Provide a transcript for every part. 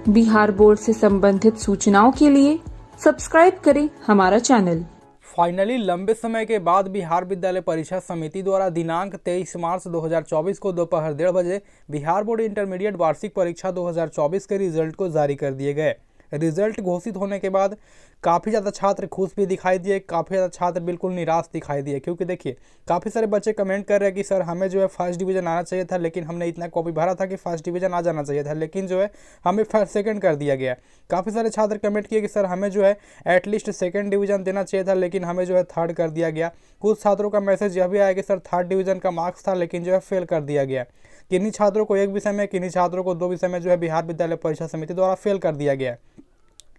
Bihar board से संबंधित सूचनाओं के लिए सब्सक्राइब करें हमारा चैनल। फाइनली लंबे समय के बाद बिहार विद्यालय परीक्षा समिति द्वारा दिनांक 23 मार्च 2024 को दोपहर 1:30 बजे बिहार बोर्ड इंटरमीडिएट वार्षिक परीक्षा 2024 के रिजल्ट को जारी कर दिए गए। रिजल्ट घोषित होने के बाद काफ़ी ज़्यादा छात्र खुश भी दिखाई दिए, काफ़ी ज़्यादा छात्र बिल्कुल निराश दिखाई दिए, क्योंकि देखिए काफ़ी सारे बच्चे कमेंट कर रहे हैं कि सर हमें जो है फर्स्ट डिवीज़न आना चाहिए था, लेकिन हमने इतना कॉपी भरा था कि फर्स्ट डिवीज़न आ जाना चाहिए था, लेकिन जो है हमें फर्स्ट सेकंड कर दिया गया। काफ़ी सारे छात्र कमेंट किए कि सर हमें जो है एटलीस्ट सेकंड डिवीज़न देना चाहिए था, लेकिन हमें जो है थर्ड कर दिया गया। कुछ छात्रों का मैसेज यह भी आया कि सर थर्ड डिवीज़न का मार्क्स था, लेकिन जो है फेल कर दिया गया। किन्हीं छात्रों को एक विषय में, किन्हीं छात्रों को 2 विषय में जो है बिहार विद्यालय परीक्षा समिति द्वारा फेल कर दिया गया।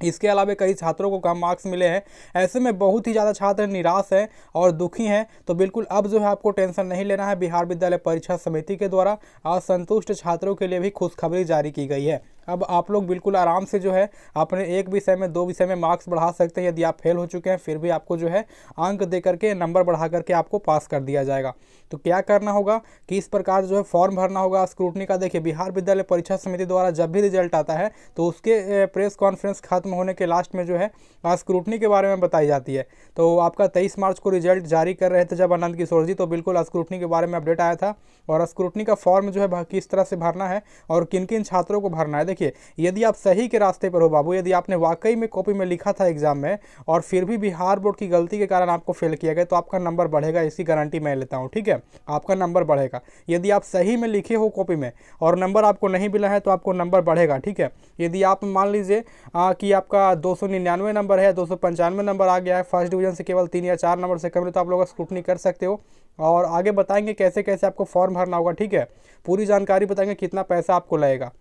इसके अलावा कई छात्रों को कम मार्क्स मिले हैं। ऐसे में बहुत ही ज़्यादा छात्र निराश हैं और दुखी हैं। तो बिल्कुल अब जो है आपको टेंशन नहीं लेना है। बिहार विद्यालय परीक्षा समिति के द्वारा असंतुष्ट छात्रों के लिए भी खुशखबरी जारी की गई है। अब आप लोग बिल्कुल आराम से जो है अपने एक विषय में, 2 विषय में मार्क्स बढ़ा सकते हैं। यदि आप फेल हो चुके हैं फिर भी आपको जो है अंक दे करके, नंबर बढ़ा करके आपको पास कर दिया जाएगा। तो क्या करना होगा कि इस प्रकार जो है फॉर्म भरना होगा स्क्रूटनी का। देखिए बिहार विद्यालय परीक्षा समिति द्वारा जब भी रिजल्ट आता है तो उसके प्रेस कॉन्फ्रेंस खत्म होने के लास्ट में जो है स्क्रूटनी के बारे में बताई जाती है। तो आपका 23 मार्च को रिजल्ट जारी कर रहे थे जब आनंद किशोर जी, तो बिल्कुल स्क्रूटनी के बारे में अपडेट आया था और स्क्रूटनी का फॉर्म जो है किस तरह से भरना है और किन किन छात्रों को भरना है। देखिए यदि आप सही के रास्ते पर हो बाबू, यदि आपने वाकई में कॉपी में लिखा था एग्जाम में और फिर भी बिहार बोर्ड की गलती के कारण आपको फेल किया गया, तो आपका नंबर बढ़ेगा, इसकी गारंटी मैं लेता हूँ। ठीक है, आपका नंबर बढ़ेगा। यदि आप सही में लिखे हो कॉपी में और नंबर आपको नहीं मिला है तो आपको नंबर बढ़ेगा। ठीक है, यदि आप मान लीजिए कि आपका 299 नंबर है, 295 नंबर आ गया है, फर्स्ट डिवीजन से केवल 3 या 4 नंबर से कम है, तो आप लोग स्क्रूटनी कर सकते हो। और आगे बताएंगे कैसे कैसे आपको फॉर्म भरना होगा। ठीक है, पूरी जानकारी बताएंगे, कितना पैसा आपको लगेगा।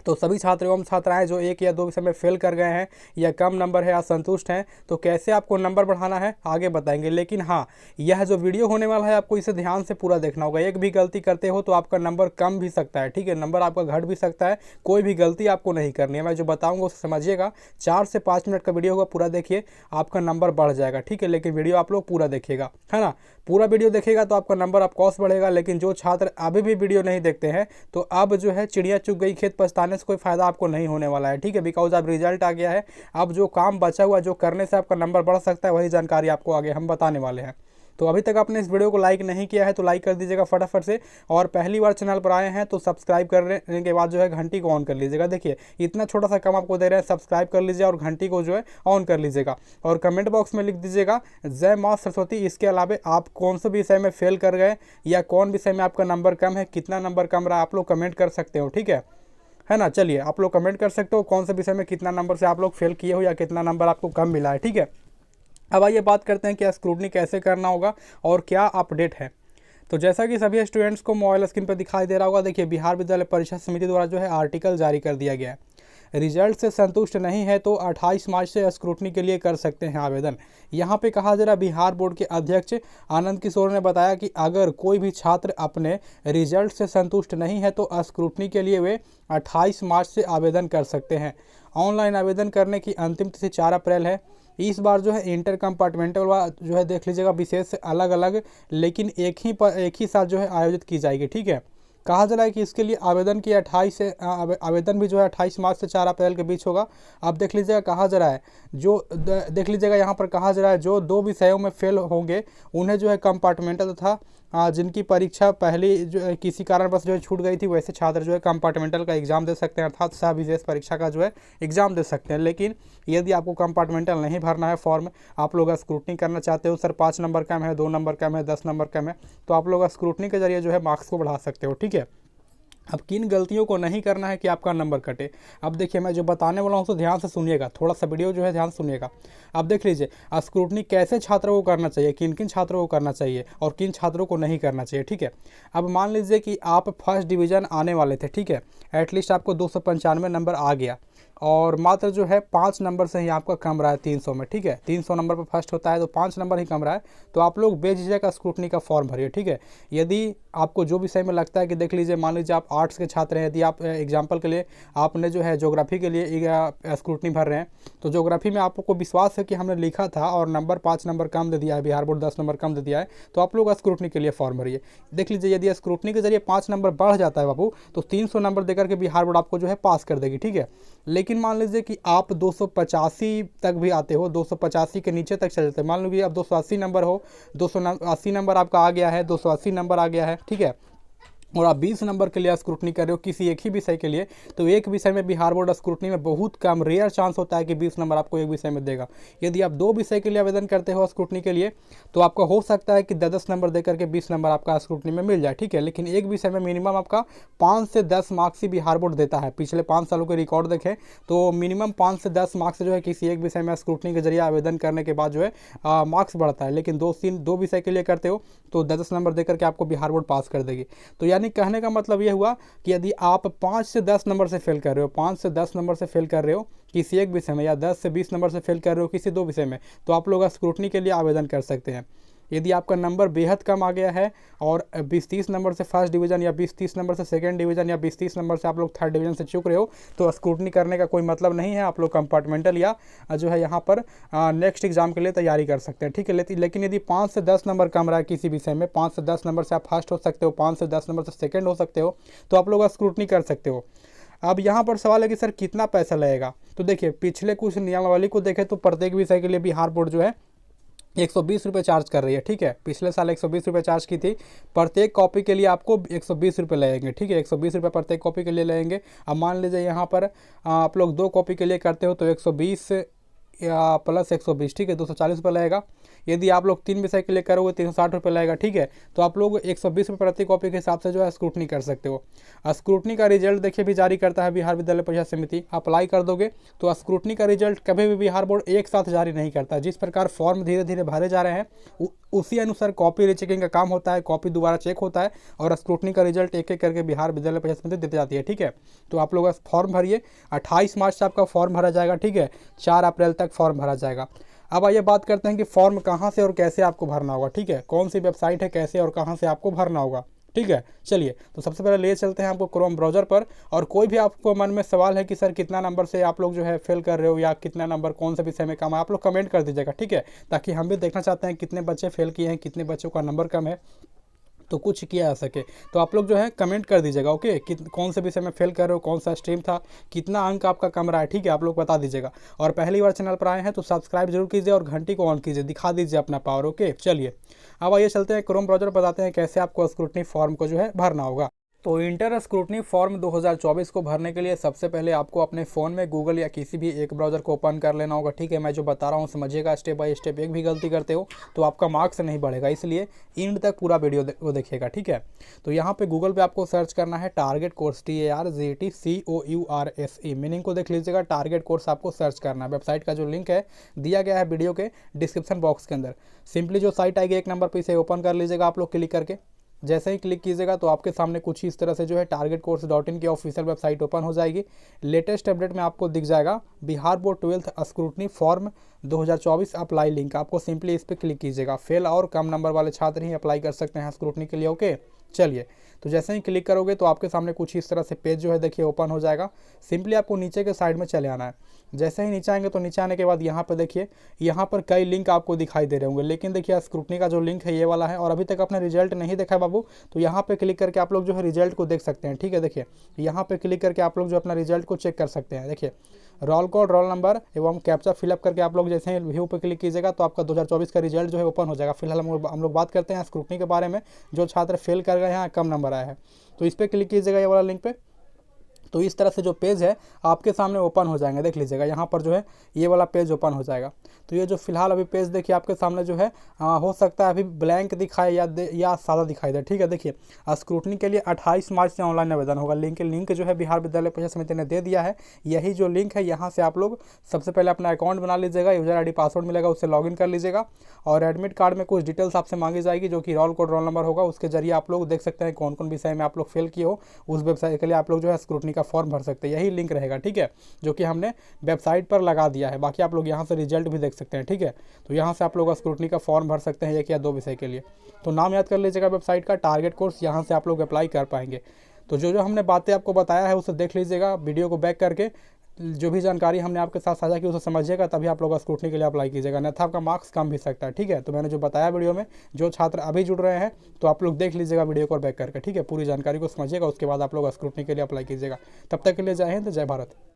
तो सभी छात्र एवं छात्राएं जो 1 या 2 विषय में फेल कर गए हैं या कम नंबर है, असंतुष्ट हैं, तो कैसे आपको नंबर बढ़ाना है आगे बताएंगे। लेकिन हाँ, यह जो वीडियो होने वाला है आपको इसे ध्यान से पूरा देखना होगा। एक भी गलती करते हो तो आपका नंबर कम भी सकता है। ठीक है, नंबर आपका घट भी सकता है। कोई भी गलती आपको नहीं करनी है। मैं जो बताऊँगा उसे समझिएगा। 4 से 5 मिनट का वीडियो होगा, पूरा देखिए, आपका नंबर बढ़ जाएगा। ठीक है, लेकिन वीडियो आप लोग पूरा देखिएगा, है ना। पूरा वीडियो देखेगा तो आपका नंबर ऑफकोर्स बढ़ेगा। लेकिन जो छात्र अभी भी वीडियो नहीं देखते हैं तो अब जो है चिड़िया चुग गई खेत पछताने से कोई फायदा आपको नहीं होने वाला है। ठीक है, बिकॉज अब रिजल्ट आ गया है। अब जो काम बचा हुआ, जो करने से आपका नंबर बढ़ सकता है, वही जानकारी आपको आगे हम बताने वाले हैं। तो अभी तक आपने इस वीडियो को लाइक नहीं किया है तो लाइक कर दीजिएगा फटाफट से, और पहली बार चैनल पर आए हैं तो सब्सक्राइब करने के बाद जो है घंटी को ऑन कर लीजिएगा। देखिए इतना छोटा सा काम आपको दे रहे हैं, सब्सक्राइब कर लीजिए और घंटी को जो है ऑन कर लीजिएगा। और कमेंट बॉक्स में लिख दीजिएगा जय माँ सरस्वती। इसके अलावा आप कौन से विषय में फेल कर गए या कौन विषय में आपका नंबर कम है, कितना नंबर कम रहा, आप लोग कमेंट कर सकते हो। ठीक है ना। चलिए आप लोग कमेंट कर सकते हो कौन से विषय में कितना नंबर से आप लोग फेल किए हो या कितना नंबर आपको कम मिला है। ठीक है, अब आइए बात करते हैं कि स्क्रूटनी कैसे करना होगा और क्या अपडेट है। तो जैसा कि सभी स्टूडेंट्स को मोबाइल स्क्रीन पर दिखाई दे रहा होगा, देखिए बिहार विद्यालय परीक्षा समिति द्वारा जो है आर्टिकल जारी कर दिया गया है। रिजल्ट से संतुष्ट नहीं है तो 28 मार्च से स्क्रूटनी के लिए कर सकते हैं आवेदन। यहाँ पे कहा जा रहा, बिहार बोर्ड के अध्यक्ष आनंद किशोर ने बताया कि अगर कोई भी छात्र अपने रिजल्ट से संतुष्ट नहीं है तो स्क्रूटनी के लिए वे 28 मार्च से आवेदन कर सकते हैं। ऑनलाइन आवेदन करने की अंतिम तिथि 4 अप्रैल है। इस बार जो है इंटर कंपार्टमेंटल जो है देख लीजिएगा, विशेष से अलग अलग, लेकिन एक ही साथ जो है आयोजित की जाएगी। ठीक है, कहा जा रहा है कि इसके लिए आवेदन की 28 से आवेदन भी जो है 28 मार्च से 4 अप्रैल के बीच होगा। आप देख लीजिएगा, कहा जा रहा है देख लीजिएगा यहाँ पर कहा जा रहा है जो 2 विषयों में फेल होंगे उन्हें जो है कंपार्टमेंटल तथा जिनकी परीक्षा पहली जो किसी कारणवश जो है छूट गई थी, वैसे छात्र जो है कंपार्टमेंटल का एग्जाम दे सकते हैं, अर्थात सह विशेष परीक्षा का जो है एग्जाम दे सकते हैं। लेकिन यदि आपको कंपार्टमेंटल नहीं भरना है फॉर्म, आप लोग स्क्रूटनी करना चाहते हो, सर 5 नंबर कम है, 2 नंबर कम है, 10 नंबर कम है, तो आप लोग स्क्रूटनी के जरिए जो है मार्क्स को बढ़ा सकते हो। ठीक है, अब किन गलतियों को नहीं करना है कि आपका नंबर कटे। अब देखिए मैं जो बताने वाला हूँ तो ध्यान से सुनिएगा, थोड़ा सा वीडियो जो है ध्यान से सुनिएगा। अब देख लीजिए स्क्रूटनी कैसे छात्रों को करना चाहिए, किन किन छात्रों को करना चाहिए और किन छात्रों को नहीं करना चाहिए। ठीक है, अब मान लीजिए कि आप फर्स्ट डिवीज़न आने वाले थे। ठीक है, एटलीस्ट आपको 295 नंबर आ गया, और मात्र जो है 5 नंबर से ही आपका कम रहा है 300 में, ठीक है। 300 नंबर पर फर्स्ट होता है तो 5 नंबर ही कम रहा है, तो आप लोग बेझिझक स्क्रूटनी का फॉर्म भरिए, ठीक है। यदि आपको जो विषय में लगता है कि देख लीजिए, मान लीजिए आप आर्ट्स के छात्र हैं, यदि आप एग्जाम्पल के लिए आपने जो है ज्योग्राफी के लिए स्क्रूटनी भर रहे हैं, तो ज्योग्राफी में आपको विश्वास है कि हमने लिखा था और नंबर 5 नंबर कम दे दिया है, बिहार बोर्ड 10 नंबर कम दे दिया है, तो आप लोग स्क्रूटनी के लिए फॉर्म भरिए। देख लीजिए, यदि स्क्रूटनी के जरिए 5 नंबर बढ़ जाता है बाबू, तो 300 नंबर देकर के बिहार बोर्ड आपको जो है पास कर देगी, ठीक है। लेकिन मान लीजिए कि आप 285 तक भी आते हो, 285 के नीचे तक चल जाते हैं, मान लीजिए अब 280 नंबर हो, 280 नंबर आपका आ गया है, 280 नंबर आ गया है, ठीक है, और आप 20 नंबर के लिए स्क्रूटनी कर रहे हो किसी एक ही विषय के लिए, तो एक विषय में बिहार बोर्ड स्क्रूटनी में बहुत कम रेयर चांस होता है कि 20 नंबर आपको एक विषय में देगा। यदि आप 2 विषय के लिए आवेदन करते हो स्क्रूटनी के लिए, तो आपका हो सकता है कि 10 नंबर देकर के 20 नंबर आपका स्क्रूटनी में मिल जाए, ठीक है। लेकिन एक विषय में मिनिमम आपका 5 से 10 मार्क्स ही बिहार बोर्ड देता है। पिछले 5 सालों के रिकॉर्ड देखें तो मिनिमम 5 से 10 मार्क्स जो है किसी एक विषय में स्क्रूटनी के जरिए आवेदन करने के बाद जो है मार्क्स बढ़ता है। लेकिन 2 विषय के लिए करते हो तो 10 नंबर देकर के आपको बिहार बोर्ड पास कर देगी। तो यानी कहने का मतलब ये हुआ कि यदि आप 5 से 10 नंबर से फेल कर रहे हो, 5 से 10 नंबर से फेल कर रहे हो किसी एक विषय में, या 10 से 20 नंबर से फेल कर रहे हो किसी 2 विषय में, तो आप लोग स्क्रूटनी के लिए आवेदन कर सकते हैं। यदि आपका नंबर बेहद कम आ गया है और 20-30 नंबर से फर्स्ट डिवीज़न, या 20-30 नंबर से सेकंड डिवीज़न, या 20-30 नंबर से आप लोग थर्ड डिवीज़न से चूक रहे हो, तो स्क्रूटनी करने का कोई मतलब नहीं है। आप लोग कंपार्टमेंटल या जो है यहाँ पर नेक्स्ट एग्जाम के लिए तैयारी कर सकते हैं, ठीक है। लेकिन यदि 5 से 10 नंबर कम रहा है किसी विषय में, 5 से 10 नंबर से आप फर्स्ट हो सकते हो, 5 से 10 नंबर से सेकेंड हो सकते हो, तो आप लोग स्क्रूटनी कर सकते हो। अब यहाँ पर सवाल है कि सर कितना पैसा लगेगा, तो देखिए पिछले कुछ नियमावली को देखें तो प्रत्येक विषय के लिए बिहार बोर्ड जो है 120 रुपये चार्ज कर रही है, ठीक है। पिछले साल 120 रुपये चार्ज की थी। प्रत्येक कॉपी के लिए आपको 120 रुपये लगेंगे, ठीक है। 120 रुपये प्रत्येक कॉपी के लिए लगेंगे। अब मान लीजिए यहाँ पर आप लोग 2 कॉपी के लिए करते हो तो 120 या प्लस 120, ठीक है, 240 रुपये लगेगा। यदि आप लोग 3 विषय के लिए करोगे 360 रुपये लगेगा, ठीक है। तो आप लोग 120 रुपये प्रति कॉपी के हिसाब से जो है स्क्रूटनी कर सकते हो। स्क्रूटनी का रिजल्ट देखिए भी जारी करता है बिहार विद्यालय परीक्षा समिति। अप्लाई कर दोगे तो स्क्रूटनी का रिजल्ट कभी भी बिहार बोर्ड एक साथ जारी नहीं करता। जिस प्रकार फॉर्म धीरे धीरे भरे जा रहे हैं उसी अनुसार कॉपी रीचेकिंग का काम होता है, कॉपी दोबारा चेक होता है और स्क्रूटनी का रिजल्ट एक एक करके बिहार विद्यालय परीक्षा समिति देती जाती है, ठीक है। तो आप लोग फॉर्म भरिए, 28 मार्च से आपका फॉर्म भरा जाएगा, ठीक है। 4 अप्रैल तक फॉर्म भरा जाएगा। अब आइए बात करते हैं कि फॉर्म कहाँ से और कैसे आपको भरना होगा, ठीक है। कौन सी वेबसाइट है, कैसे और कहाँ से आपको भरना होगा, ठीक है। चलिए तो सबसे पहले ले चलते हैं आपको क्रोम ब्राउज़र पर। और कोई भी आपको मन में सवाल है कि सर कितना नंबर से आप लोग जो है फेल कर रहे हो या कितना नंबर कौन से विषय में कम है, आप लोग कमेंट कर दीजिएगा, ठीक है। ताकि हम भी देखना चाहते हैं कितने बच्चे फेल किए हैं, कितने बच्चों का नंबर कम है, तो कुछ किया जा सके। तो आप लोग जो है कमेंट कर दीजिएगा, ओके। कौन से विषय में फेल कर रहे हो, कौन सा स्ट्रीम था, कितना अंक आपका कम रहा है, ठीक है, आप लोग बता दीजिएगा। और पहली बार चैनल पर आए हैं तो सब्सक्राइब जरूर कीजिए और घंटी को ऑन कीजिए, दिखा दीजिए अपना पावर, ओके। चलिए अब आइए चलते हैं क्रोम ब्राउज़र, बताते हैं कैसे आपको स्क्रूटनी फॉर्म को जो है भरना होगा। तो इंटर स्क्रूटनी फॉर्म 2024 को भरने के लिए सबसे पहले आपको अपने फ़ोन में गूगल या किसी भी एक ब्राउज़र को ओपन कर लेना होगा, ठीक है। मैं जो बता रहा हूँ समझिएगा स्टेप बाय स्टेप। एक भी गलती करते हो तो आपका मार्क्स नहीं बढ़ेगा, इसलिए एंड तक पूरा वीडियो देखिएगा, ठीक है। तो यहाँ पे गूगल पे आपको सर्च करना है टारगेट कोर्स, TARGET मीनिंग को देख लीजिएगा। टारगेट कोर्स आपको सर्च करना है। वेबसाइट का जो लिंक है दिया गया है वीडियो के डिस्क्रिप्शन बॉक्स के अंदर। सिंपली जो साइट आएगी 1 नंबर पर, इसे ओपन कर लीजिएगा आप लोग क्लिक करके। जैसे ही क्लिक कीजिएगा तो आपके सामने कुछ इस तरह से जो है targetcourse.in की ऑफिशियल वेबसाइट ओपन हो जाएगी। लेटेस्ट अपडेट में आपको दिख जाएगा Bihar board 12th scrutiny form 2024 apply link. आपको सिंपली इस पर क्लिक कीजिएगा। फेल और कम नंबर वाले छात्र ही अप्लाई कर सकते हैं स्क्रूटनी के लिए, ओके। चलिए तो जैसे ही क्लिक करोगे तो आपके सामने कुछ इस तरह से पेज जो है देखिए ओपन हो जाएगा। सिंपली आपको नीचे के साइड में चले आना है। जैसे ही नीचे आएंगे तो नीचे आने के बाद यहाँ पर देखिए, यहाँ पर कई लिंक आपको दिखाई दे रहे होंगे, लेकिन देखिए स्क्रूटनी का जो लिंक है ये वाला है। और अभी तक आपने रिजल्ट नहीं देखा है बाबू, तो यहाँ पे क्लिक करके आप लोग जो है रिजल्ट को देख सकते हैं, ठीक है। देखिए यहाँ पे क्लिक करके आप लोग जो अपना रिजल्ट को चेक कर सकते हैं। देखिए रोल कोड, रोल नंबर एवं कैप्चा फिलअप करके आप लोग जैसे ही व्यू पे क्लिक कीजिएगा तो आपका 2024 का रिजल्ट जो है ओपन हो जाएगा। फिलहाल हम लोग बात करते हैं स्क्रूटनी के बारे में, जो छात्र फेल कर गए हैं, कम नंबर आया है। तो इस पर क्लिक कीजिएगा ये वाला लिंक पे। तो इस तरह से जो पेज है आपके सामने ओपन हो जाएंगे, देख लीजिएगा। यहाँ पर जो है ये वाला पेज ओपन हो जाएगा। तो ये जो फिलहाल अभी पेज देखिए आपके सामने जो है हो सकता है अभी ब्लैंक दिखाए या सादा दिखाई दे, ठीक है। देखिए स्क्रूटनी के लिए 28 मार्च से ऑनलाइन आवेदन होगा। लिंक जो है बिहार विद्यालय परीक्षा समिति ने दे दिया है। यही जो लिंक है यहाँ से आप लोग सबसे पहले अपना अकाउंट बना लीजिएगा, यूजर ID पासवर्ड मिलेगा, उससे लॉगिन कर लीजिएगा। और एडमिट कार्ड में कुछ डिटेल्स आपसे मांगी जाएगी, जो कि रोल कोड, रोल नंबर होगा। उसके जरिए आप लोग देख सकते हैं कौन कौन विषय में आप लोग फेल किए हो। उस वेबसाइट के लिए आप लोग जो है स्क्रूटनी का फॉर्म भर सकते हैं। यही लिंक रहेगा, ठीक है, जो कि हमने वेबसाइट पर लगा दिया है। बाकी आप लोग यहाँ से रिजल्ट भी देख सकते हैं, ठीक है। तो यहाँ से आप लोग स्क्रूटनी का फॉर्म भर सकते हैं 1 या 2 विषय के लिए। तो नाम याद कर लीजिएगा वेबसाइट का, टारगेट कोर्स, यहाँ से आप लोग अप्लाई कर पाएंगे। तो जो हमने बातें आपको बताया है उसे देख लीजिएगा, वीडियो को बैक करके जो भी जानकारी हमने आपके साथ साझा की उसे समझिएगा, तभी आप लोग स्क्रूटनी के लिए अप्लाई कीजिएगा, अन्यथा आपका मार्क्स कम भी सकता है, ठीक है। तो मैंने जो बताया वीडियो में, जो छात्र अभी जुड़ रहे हैं तो आप लोग देख लीजिएगा वीडियो को बैक करके, ठीक है, पूरी जानकारी को समझिएगा, उसके बाद आप लोग स्क्रूटनी के लिए अप्लाई कीजिएगा। तब तक के लिए जय हिंद, जय भारत।